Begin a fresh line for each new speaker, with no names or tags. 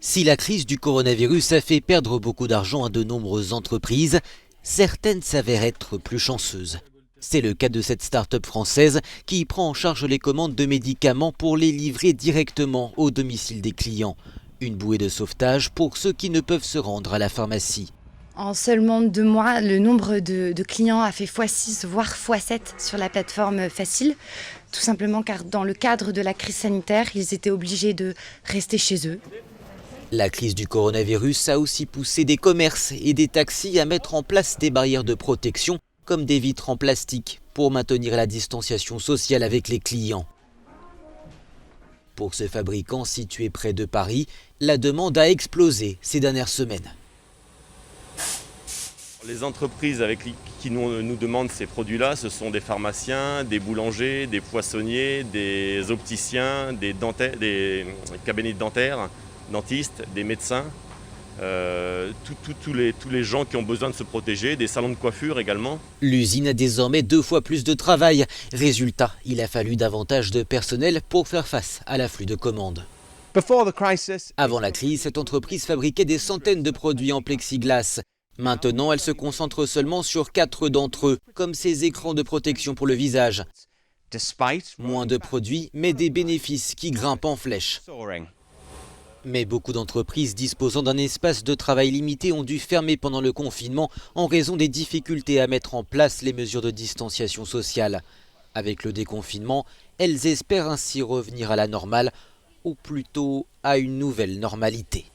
Si la crise du coronavirus a fait perdre beaucoup d'argent à de nombreuses entreprises, certaines s'avèrent être plus chanceuses. C'est le cas de cette start-up française qui prend en charge les commandes de médicaments pour les livrer directement au domicile des clients. Une bouée de sauvetage pour ceux qui ne peuvent se rendre à la pharmacie.
En seulement 2 mois, le nombre de clients a fait x6 voire x7 sur la plateforme Facile. Tout simplement car dans le cadre de la crise sanitaire, ils étaient obligés de rester chez eux.
La crise du coronavirus a aussi poussé des commerces et des taxis à mettre en place des barrières de protection comme des vitres en plastique pour maintenir la distanciation sociale avec les clients. Pour ce fabricant situé près de Paris, la demande a explosé ces dernières semaines.
Les entreprises qui nous demandent ces produits-là, ce sont des pharmaciens, des boulangers, des poissonniers, des opticiens, des cabinets dentaires, dentistes, des médecins, tous les gens qui ont besoin de se protéger, des salons de coiffure également.
L'usine a désormais 2 fois plus de travail. Résultat, il a fallu davantage de personnel pour faire face à l'afflux de commandes. Avant la crise, cette entreprise fabriquait des centaines de produits en plexiglas. Maintenant, elle se concentre seulement sur 4 d'entre eux, comme ces écrans de protection pour le visage. Moins de produits, mais des bénéfices qui grimpent en flèche. Mais beaucoup d'entreprises disposant d'un espace de travail limité ont dû fermer pendant le confinement en raison des difficultés à mettre en place les mesures de distanciation sociale. Avec le déconfinement, elles espèrent ainsi revenir à la normale, ou plutôt à une nouvelle normalité.